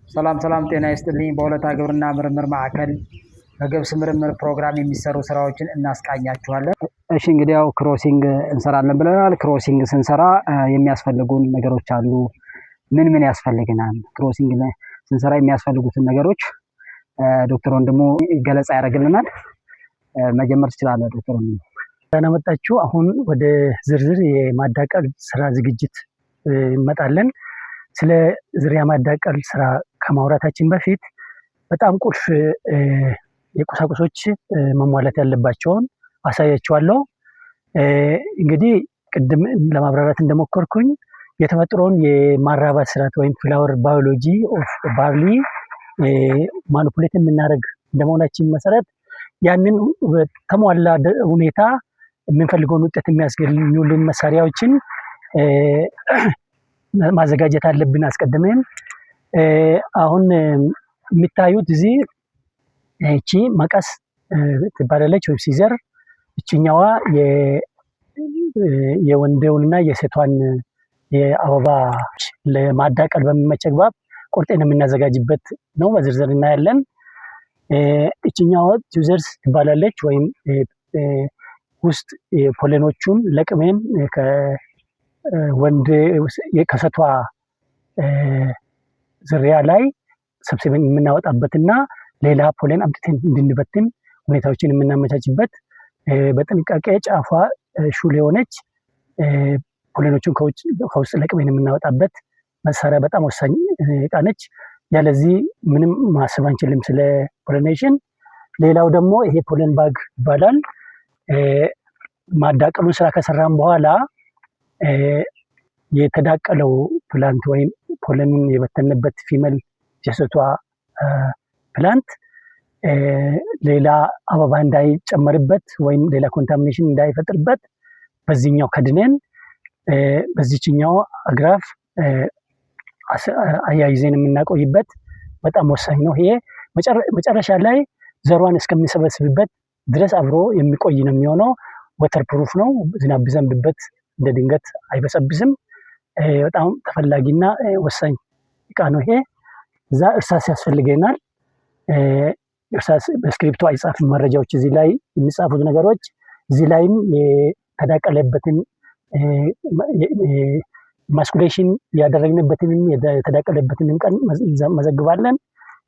ሰላም ጤና ይስጥልኝ። በሁለታ ግብርና ምርምር ማዕከል በገብስ ምርምር ፕሮግራም የሚሰሩ ስራዎችን እናስቃኛችኋለን። እሺ እንግዲህ ያው ክሮሲንግ እንሰራለን ብለናል። ክሮሲንግ ስንሰራ የሚያስፈልጉን ነገሮች አሉ። ምን ያስፈልገናል? ክሮሲንግ ስንሰራ የሚያስፈልጉትን ነገሮች ዶክተር ወንድሙ ገለጻ ያደርግልናል። መጀመር ትችላለህ ዶክተር ወንድሙ። ተነመጣችሁ አሁን ወደ ዝርዝር የማዳቀል ስራ ዝግጅት እንመጣለን። ስለ ዝርያ ማዳቀል ስራ ከማውራታችን በፊት በጣም ቁልፍ የቁሳቁሶች መሟላት ያለባቸውን አሳያችኋለሁ። እንግዲህ ቅድም ለማብራራት እንደሞከርኩኝ የተፈጥሮን የማራባት ስርዓት ወይም ፍላወር ባዮሎጂ ኦፍ ባርሊ ማኒፑሌት የምናደርግ እንደመሆናችን መሰረት ያንን በተሟላ ሁኔታ የምንፈልገውን ውጤት የሚያስገኙልን መሳሪያዎችን ማዘጋጀት አለብን። አስቀድመን አሁን የሚታዩት እዚህ እቺ መቀስ ትባላለች ወይም ሲዘር፣ እቺኛዋ የወንዴውንና የሴቷን የአበባ ለማዳቀል በሚመች አግባብ ቁርጤን የምናዘጋጅበት ነው። በዝርዝር እናያለን። እቺኛዋ ቲዩዘርስ ትባላለች ወይም ውስጥ ፖለኖቹን ለቅሜን ከወንድ ከሴቷ ዝርያ ላይ ሰብስበን የምናወጣበትና ሌላ ፖለን አምጥተን እንድንበትን ሁኔታዎችን የምናመቻችበት በጥንቃቄ ጫፏ ሹል የሆነች ፖለኖቹን ከውስጥ ለቅሜን የምናወጣበት መሳሪያ በጣም ወሳኝ ዕቃ ነች። ያለዚህ ምንም ማሰብ አንችልም ስለ ፖሊኔሽን። ሌላው ደግሞ ይሄ ፖለን ባግ ይባላል። ማዳቀሉን ስራ ከሰራን በኋላ የተዳቀለው ፕላንት ወይም ፖለኑን የበተነበት ፊመል የሴቷ ፕላንት ሌላ አበባ እንዳይጨመርበት ወይም ሌላ ኮንታሚኔሽን እንዳይፈጥርበት በዚህኛው ከድነን በዚህኛው አግራፍ አያይዘን የምናቆይበት በጣም ወሳኝ ነው። ይሄ መጨረሻ ላይ ዘሯን እስከሚሰበስብበት ድረስ አብሮ የሚቆይ ነው የሚሆነው። ወተር ፕሩፍ ነው። ዝናብ ቢዘንብበት እንደ ድንገት አይበሰብስም። በጣም ተፈላጊና ወሳኝ ዕቃ ነው ይሄ። እዛ እርሳስ ያስፈልገናል። እርሳስ በስክሪፕቶ አይጻፍም። መረጃዎች እዚህ ላይ የሚጻፉት ነገሮች እዚህ ላይም የተዳቀለበትን ማስኩሌሽን ያደረግንበትን የተዳቀለበትን ቀን መዘግባለን።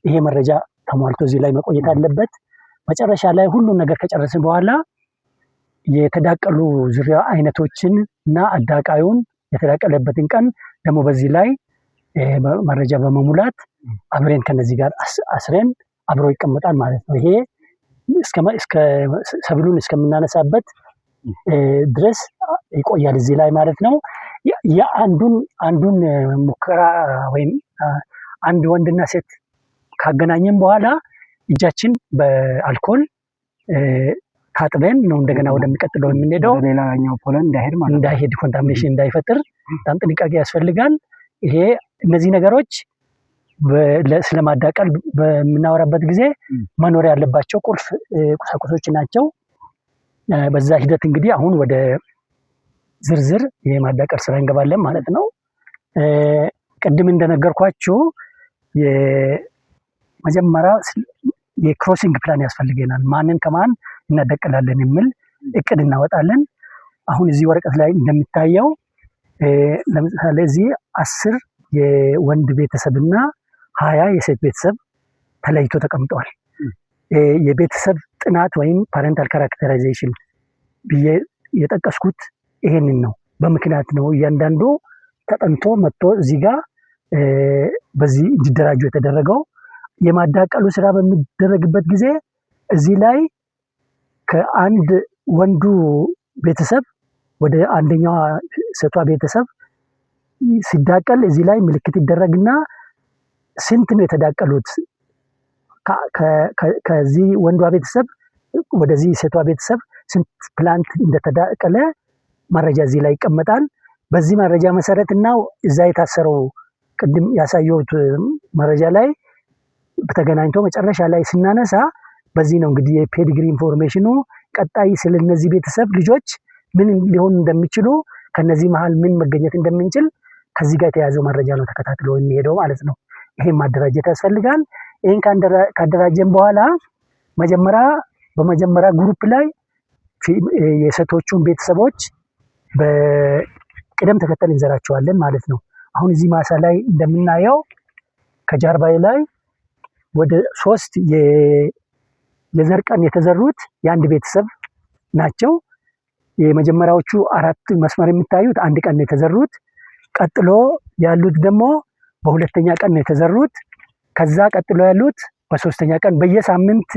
ይሄ መረጃ ተሟልቶ እዚህ ላይ መቆየት አለበት። መጨረሻ ላይ ሁሉን ነገር ከጨረስን በኋላ የተዳቀሉ ዝርያ አይነቶችን እና አዳቃዩን የተዳቀለበትን ቀን ደግሞ በዚህ ላይ መረጃ በመሙላት አብረን ከነዚህ ጋር አስረን አብሮ ይቀመጣል ማለት ነው። ይሄ እስከ ሰብሉን እስከምናነሳበት ድረስ ይቆያል እዚህ ላይ ማለት ነው። አንዱን ሙከራ ወይም አንድ ወንድና ሴት ካገናኘን በኋላ እጃችን በአልኮል ታጥበን ነው እንደገና ወደሚቀጥለው የምንሄደው። ሌላኛው ፖለን እንዳይሄድ ኮንታሚኔሽን እንዳይፈጥር በጣም ጥንቃቄ ያስፈልጋል። ይሄ እነዚህ ነገሮች ስለማዳቀል በምናወራበት ጊዜ መኖር ያለባቸው ቁልፍ ቁሳቁሶች ናቸው። በዛ ሂደት እንግዲህ አሁን ወደ ዝርዝር የማዳቀል ስራ እንገባለን ማለት ነው። ቅድም እንደነገርኳችሁ የመጀመሪያ የክሮሲንግ ፕላን ያስፈልገናል። ማንን ከማን እናዳቀላለን የሚል እቅድ እናወጣለን። አሁን እዚህ ወረቀት ላይ እንደሚታየው ለምሳሌ እዚህ 10 የወንድ ቤተሰብና 20 የሴት ቤተሰብ ተለይቶ ተቀምጠዋል። የቤተሰብ ጥናት ወይም ፓረንታል ካራክተራይዜሽን ብዬ የጠቀስኩት ይሄንን ነው። በምክንያት ነው እያንዳንዱ ተጠንቶ መጥቶ እዚህ ጋር በዚህ እንዲደራጁ የተደረገው። የማዳቀሉ ስራ በሚደረግበት ጊዜ እዚህ ላይ ከአንድ ወንዱ ቤተሰብ ወደ አንደኛው ሴቷ ቤተሰብ ሲዳቀል እዚህ ላይ ምልክት ይደረግና ስንት ነው የተዳቀሉት፣ ከዚህ ወንዷ ቤተሰብ ወደዚህ ሴቷ ቤተሰብ ስንት ፕላንት እንደተዳቀለ መረጃ እዚህ ላይ ይቀመጣል። በዚህ መረጃ መሰረት እና እዛ የታሰረው ቅድም ያሳየሁት መረጃ ላይ በተገናኝቶ መጨረሻ ላይ ስናነሳ በዚህ ነው እንግዲህ የፔዲግሪ ኢንፎርሜሽኑ ቀጣይ ስለነዚህ ቤተሰብ ልጆች ምን ሊሆኑ እንደሚችሉ ከነዚህ መሃል ምን መገኘት እንደምንችል ከዚህ ጋር የተያዘው መረጃ ነው ተከታትሎ የሚሄደው ማለት ነው። ይሄን ማደራጀት ያስፈልጋል። ይሄን ካደራጀን በኋላ በመጀመሪያ ግሩፕ ላይ የሴቶቹን ቤተሰቦች በቅደም ተከተል እንዘራቸዋለን ማለት ነው። አሁን እዚህ ማሳ ላይ እንደምናየው ከጀርባዬ ላይ ወደ 3 የዘር ቀን የተዘሩት የአንድ ቤተሰብ ናቸው። የመጀመሪያዎቹ 4 መስመር የሚታዩት አንድ ቀን ነው የተዘሩት። ቀጥሎ ያሉት ደግሞ በሁለተኛ ቀን ነው የተዘሩት። ከዛ ቀጥሎ ያሉት በሶስተኛ ቀን በየሳምንት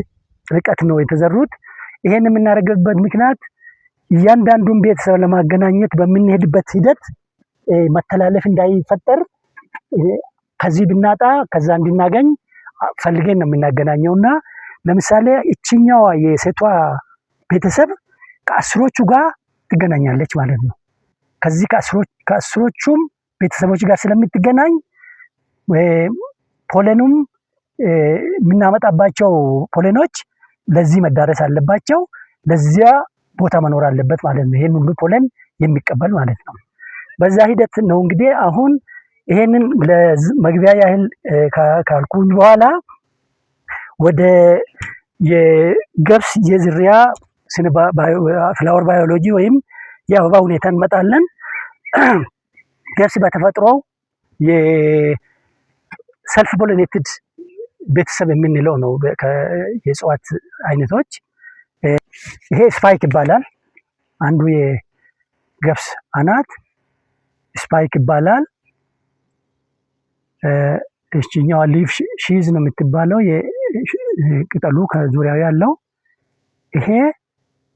ርቀት ነው የተዘሩት። ይሄን የምናደርግበት ምክንያት እያንዳንዱን ቤተሰብ ለማገናኘት በምንሄድበት ሂደት መተላለፍ እንዳይፈጠር ከዚህ ብናጣ ከዛ እንድናገኝ ፈልገን ነው የምናገናኘውና ለምሳሌ እችኛዋ የሴቷ ቤተሰብ ከአስሮቹ ጋር ትገናኛለች ማለት ነው። ከዚህ ከአስሮቹም ቤተሰቦች ጋር ስለምትገናኝ ፖለኑም የምናመጣባቸው ፖለኖች ለዚህ መዳረስ አለባቸው። ለዚያ ቦታ መኖር አለበት ማለት ነው። ይሄን ሁሉ ፖለን የሚቀበል ማለት ነው። በዛ ሂደት ነው እንግዲህ አሁን ይሄንን ለመግቢያ ያህል ካልኩኝ በኋላ ወደ የገብስ የዝርያ ፍላወር ባዮሎጂ ወይም የአበባ ሁኔታ እንመጣለን። ገብስ በተፈጥሮ የሰልፍ ፖሊኔትድ ቤተሰብ የምንለው ነው የእጽዋት አይነቶች። ይሄ ስፓይክ ይባላል። አንዱ የገብስ አናት ስፓይክ ይባላል። እችኛዋ ሊፍ ሺዝ ነው የምትባለው ቅጠሉ ከዙሪያው ያለው ይሄ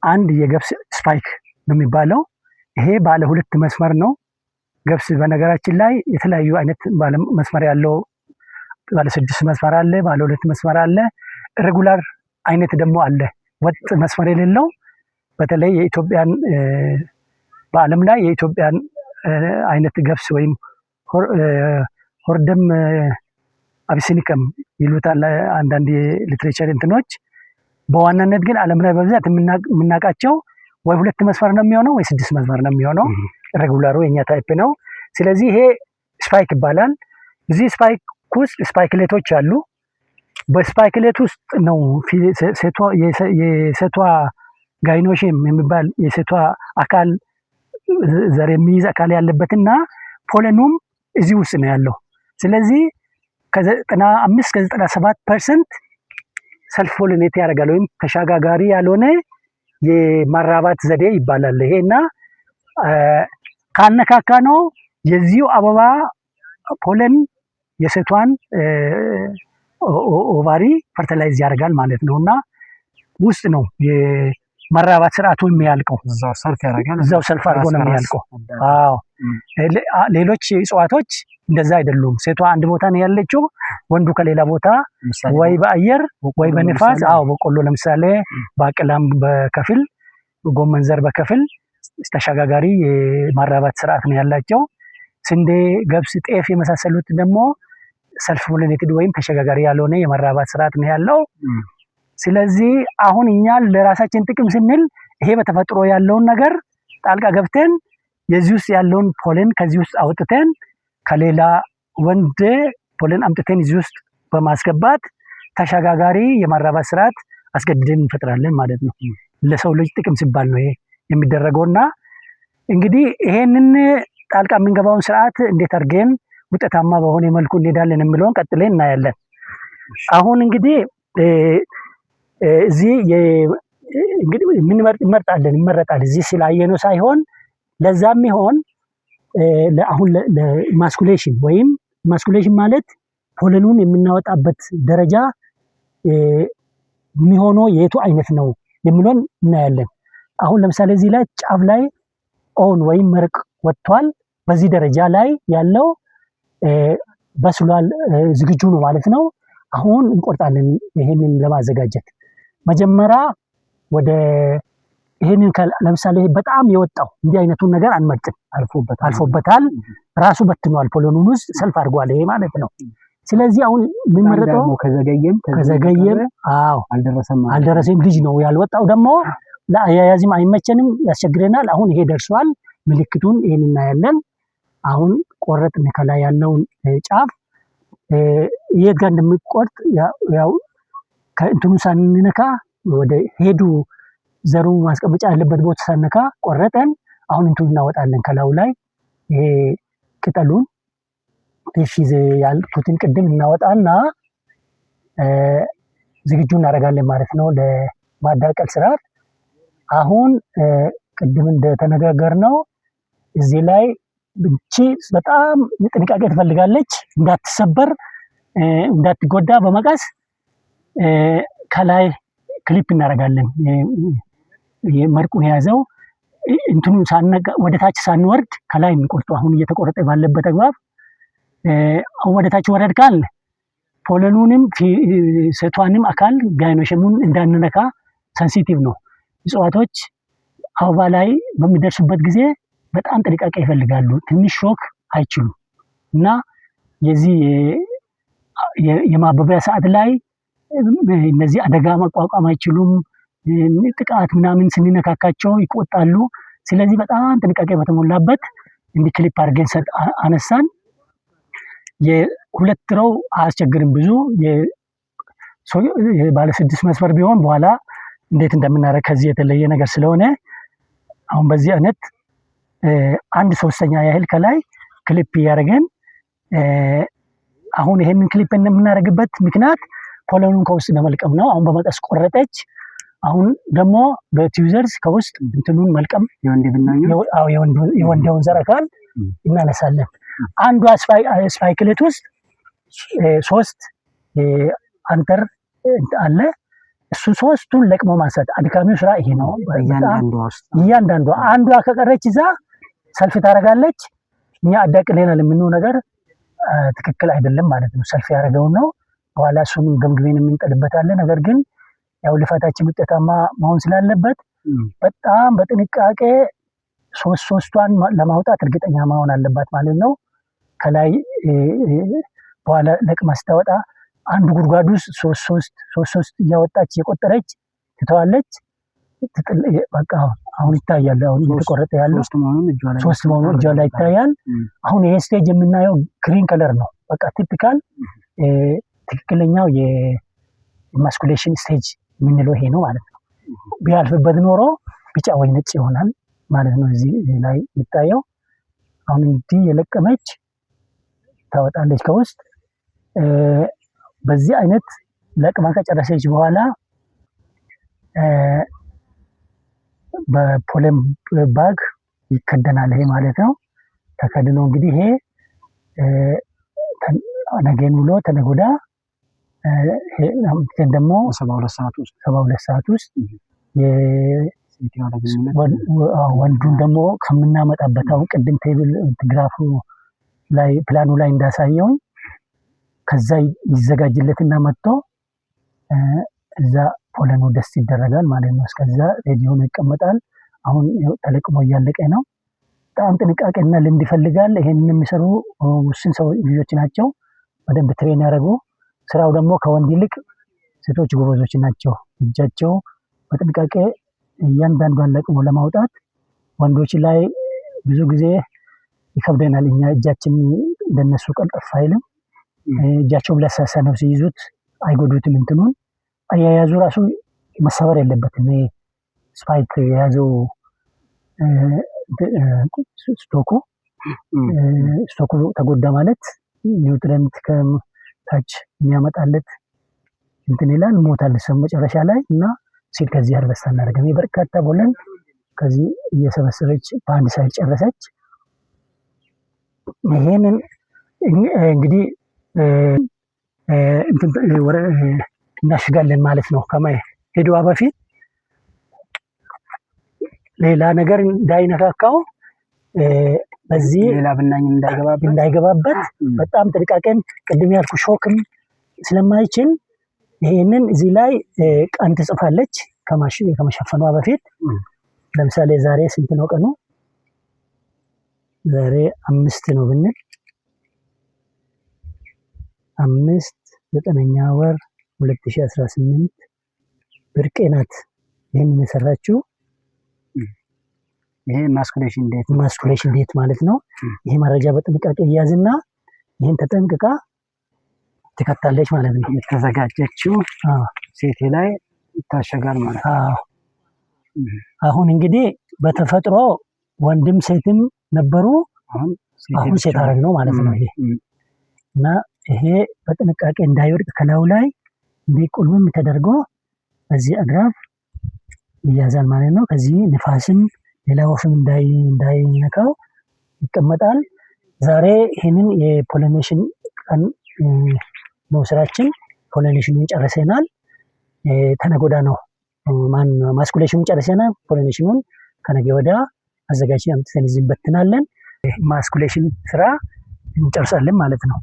አንድ የገብስ ስፓይክ ነው የሚባለው። ይሄ ባለ 2 መስመር ነው። ገብስ በነገራችን ላይ የተለያዩ አይነት ባለ መስመር ያለው ባለ 6 መስመር አለ፣ ባለ 2 መስመር አለ፣ ሬጉላር አይነት ደግሞ አለ፣ ወጥ መስመር የሌለው። በተለይ የኢትዮጵያን በዓለም ላይ የኢትዮጵያን አይነት ገብስ ወይም ሆርደም አቢሲኒከም ይሉታል አንዳንድ የሊትሬቸር እንትኖች። በዋናነት ግን ዓለም ላይ በብዛት የምናውቃቸው ወይ 2 መስመር ነው የሚሆነው ወይ 6 መስመር ነው የሚሆነው። ሬጉላሩ የኛ ታይፕ ነው። ስለዚህ ይሄ ስፓይክ ይባላል። እዚህ ስፓይክ ውስጥ ስፓይክሌቶች አሉ። በስፓይክሌት ውስጥ ነው የሴቷ ጋይኖሽም የሚባል የሴቷ አካል ዘር የሚይዝ አካል ያለበትና ፖለኑም እዚህ ውስጥ ነው ያለው። ስለዚህ ከ95-97% ሰልፍ ፖሊኔት ያደርጋል ወይም ተሻጋጋሪ ያልሆነ የማራባት ዘዴ ይባላል ይሄና ካነካካ ነው የዚሁ አበባ ፖለን የሴቷን ኦቫሪ ፈርቲላይዝ ያደርጋል ማለት ነውና ውስጥ ነው የማራባት ስርዓቱ የሚያልቀው። እዛው ሰልፍ ያደርጋል፣ እዛው ሰልፍ አድርጎ ነው የሚያልቀው። አዎ ሌሎች እጽዋቶች እንደዛ አይደሉም። ሴቷ አንድ ቦታ ነው ያለችው፣ ወንዱ ከሌላ ቦታ ወይ በአየር ወይ በንፋስ። አዎ በቆሎ ለምሳሌ ባቄላም በከፊል ጎመን ዘር በከፊል ተሻጋጋሪ የማራባት ስርዓት ነው ያላቸው። ስንዴ፣ ገብስ፣ ጤፍ የመሳሰሉት ደግሞ ሰልፍ ፖሊኔትድ ወይም ተሸጋጋሪ ያልሆነ የማራባት ስርዓት ነው ያለው። ስለዚህ አሁን እኛ ለራሳችን ጥቅም ስንል ይሄ በተፈጥሮ ያለውን ነገር ጣልቃ ገብተን የዚህ ውስጥ ያለውን ፖለን ከዚህ ውስጥ አውጥተን ከሌላ ወንድ ፖለን አምጥተን እዚህ ውስጥ በማስገባት ተሸጋጋሪ የማራባት ስርዓት አስገድደን እንፈጥራለን ማለት ነው። ለሰው ልጅ ጥቅም ሲባል ነው ይሄ የሚደረገውና እንግዲህ ይሄንን ጣልቃ የምንገባውን ስርዓት እንዴት አድርገን ውጤታማ በሆነ መልኩ እንሄዳለን የሚለውን ቀጥለን እናያለን። አሁን እንግዲህ እዚህ እንግዲህ ይመረጣል እዚህ ስላየነው ሳይሆን ለዛም ይሆን አሁን ለማስኩሌሽን ወይም ማስኩሌሽን ማለት ፖለኑን የምናወጣበት ደረጃ የሚሆነው የቱ አይነት ነው የሚለውን እናያለን። አሁን ለምሳሌ እዚህ ላይ ጫፍ ላይ ኦን ወይም መርቅ ወጥቷል። በዚህ ደረጃ ላይ ያለው በስሏል፣ ዝግጁ ነው ማለት ነው። አሁን እንቆርጣለን። ይሄንን ለማዘጋጀት መጀመሪያ ወደ ይሄንን ለምሳሌ በጣም የወጣው እንዲህ አይነቱን ነገር አንመርጥም። አልፎበታል፣ ራሱ በትኗል፣ ፖለኑን ውስጥ ሰልፍ አድርጓል ይሄ ማለት ነው። ስለዚህ አሁን የሚመረጠው ከዘገየም አዎ አልደረሰም ልጅ ነው ያልወጣው ደግሞ ለአያያዝም አይመቸንም፣ ያስቸግረናል። አሁን ይሄ ደርሷል፣ ምልክቱን ይሄን እናያለን። አሁን ቆረጥን ከላይ ያለውን ጫፍ የት ጋር እንደሚቆርጥ ያው ከእንትኑ ሳንነካ ወደ ሄዱ ዘሩ ማስቀመጫ ያለበት ቦታ ሳነካ ቆረጠን። አሁን እንትኑ እናወጣለን ከላዩ ላይ ይሄ ቅጠሉን እሺ ያልኩትን ቅድም እናወጣና ዝግጁ እናደርጋለን ማለት ነው ለማዳቀል ስርዓት። አሁን ቅድም እንደተነጋገርነው እዚህ ላይ ብቻ በጣም ጥንቃቄ ትፈልጋለች እንዳትሰበር እንዳትጎዳ በመቀስ ከላይ ክሊፕ እናደርጋለን። የመርቁን የያዘው እንትኑ ወደ ታች ሳንወርድ ከላይ የሚቆርጡ አሁን እየተቆረጠ ባለበት አግባብ አሁን ወደ ታች ወረድ ካል ፖለኑንም ሴቷንም አካል ጋይኖሽሙን እንዳንነካ ሴንሲቲቭ ነው። እጽዋቶች አበባ ላይ በሚደርሱበት ጊዜ በጣም ጥንቃቄ ይፈልጋሉ። ትንሽ ሾክ አይችሉም እና የዚህ የማበቢያ ሰዓት ላይ እነዚህ አደጋ መቋቋም አይችሉም። ጥቃት ምናምን ስንነካካቸው ይቆጣሉ። ስለዚህ በጣም ጥንቃቄ በተሞላበት እንዲህ ክሊፕ አድርገን አነሳን። የሁለት ሮው አያስቸግርም ብዙ ባለ 6 መስመር ቢሆን በኋላ እንዴት እንደምናደርግ ከዚህ የተለየ ነገር ስለሆነ አሁን በዚህ አይነት 1/3 ያህል ከላይ ክሊፕ እያደረገን አሁን ይሄንን ክሊፕ የምናደርግበት ምክንያት ፖለኑን ከውስጥ ለመልቀም ነው። አሁን በመቀስ ቆረጠች። አሁን ደግሞ በቲዩዘርስ ከውስጥ እንትኑን መልቀም የወንዴውን ዘር አካል እናነሳለን። አንዷ ስፓይክሌት ውስጥ 3 አንተር አለ። እሱ 3ቱን ለቅሞ ማንሳት አድካሚው ስራ ይሄ ነው። እያንዳንዷ አንዷ ከቀረች እዛ ሰልፍ ታደርጋለች። እኛ አዳቅለናል የምንለው ነገር ትክክል አይደለም ማለት ነው። ሰልፍ ያደረገውን ነው በኋላ እሱንም ገምግሜን የምንጠልበታለን። ነገር ግን ያው ልፋታችን ውጤታማ መሆን ስላለበት በጣም በጥንቃቄ 3ቷን ለማውጣት እርግጠኛ መሆን አለባት ማለት ነው። ከላይ በኋላ ለቅማ ስታወጣ አንዱ ጉድጓድ ውስጥ 3 እያወጣች እየቆጠረች ትተዋለች። በቃ አሁን ይታያል። አሁን እየተቆረጠ ያለው 3 መሆኑ እጇ ላይ ይታያል። አሁን ይሄ ስቴጅ የምናየው ግሪን ከለር ነው። በቃ ቲፒካል ትክክለኛው የማስኩሌሽን ስቴጅ የምንለው ይሄ ነው ማለት ነው። ቢያልፍበት ኖሮ ቢጫ ወይ ነጭ ይሆናል ማለት ነው። እዚህ ላይ የሚታየው አሁን እንዲህ የለቀመች ታወጣለች ከውስጥ። በዚህ አይነት ለቅማ ከጨረሰች በኋላ በፖለን ባግ ይከደናል። ይሄ ማለት ነው ተከድኖ እንግዲህ ይሄ ነገን ውሎ ተነጎዳ ደግሞ 72 ሰዓት ውስጥ ወንዱን ደግሞ ከምናመጣበት አሁን ቅድም ቴብል ግራፉ ላይ ፕላኑ ላይ እንዳሳየው ከዛ ይዘጋጅለትና መጥቶ እዛ ፖለኑ ደስ ይደረጋል ማለት ነው። እስከዛ ሬዲ ሆኖ ይቀመጣል። አሁን ተለቅሞ እያለቀ ነው። በጣም ጥንቃቄና ልምድ ይፈልጋል። ይሄንን የሚሰሩ ውስን ሰው ልጆች ናቸው፣ በደንብ ትሬን ያደረጉ። ስራው ደግሞ ከወንድ ይልቅ ሴቶች ጎበዞች ናቸው። እጃቸው በጥንቃቄ እያንዳንዷን ለቅሞ ለማውጣት ወንዶች ላይ ብዙ ጊዜ ይከብደናል። እኛ እጃችን እንደነሱ ቀልጠፍ አይልም። እጃቸው ለስላሳ ነው፣ ሲይዙት አይጎዱትም። እንትኑን አያያዙ ራሱ መሰበር የለበትም። ስፓይክ የያዘው ስቶኩ ተጎዳ ማለት ኒውትረንት ከታች የሚያመጣለት እንትን ይላል፣ ሞታል ሰው መጨረሻ ላይ እና ሲል ከዚህ አርበሳ እናደርገም በርካታ ቦለን ከዚህ እየሰበሰበች በአንድ ሳይድ ጨረሰች። ይሄንን እንግዲህ እናሽጋለን ማለት ነው። ከመሄዷ በፊት ሌላ ነገር እንዳይነካካው በዚህ ሌላ ብናኝ እንዳይገባበት በጣም ጥንቃቄን ቅድም ያልኩ ሾክም ስለማይችል ይሄንን እዚህ ላይ ቀን ትጽፋለች ከመሸፈኗ በፊት። ለምሳሌ ዛሬ ስንት ነው ቀኑ? ዛሬ 5 ነው ብንል 5/9 ወር 2018 ብርቄ ናት ይሄንን የሰራችው። ይሄ ማስኩሌሽን ዴት ማለት ነው። ይሄ መረጃ በጥንቃቄ እያዝና ይሄን ተጠንቅቃ ትከታለች ማለት ነው። የተዘጋጀችው ሴቴ ላይ ይታሸጋል ማለት ነው። አሁን እንግዲህ በተፈጥሮ ወንድም ሴትም ነበሩ። አሁን ሴት አረግ ነው ማለት ነው። ይሄ እና ይሄ በጥንቃቄ እንዳይወድቅ ከላዩ ላይ እንዲቆልም ተደርጎ በዚህ አግራፍ ይያዛል ማለት ነው። ከዚህ ንፋስም ሌላ ወፍም እንዳይነካው ይቀመጣል። ዛሬ ይህንን የፖሊኔሽን ቀን ነው ስራችን። ፖሊኔሽኑን ጨርሰናል። ከነገ ወዲያ ነው ማስኩሌሽኑን ጨርሰናል። ፖሊኔሽኑን ከነገ ወዲያ አዘጋጅተን አምጥተን ይዘን በትናለን። ማስኩሌሽን ስራ እንጨርሳለን ማለት ነው።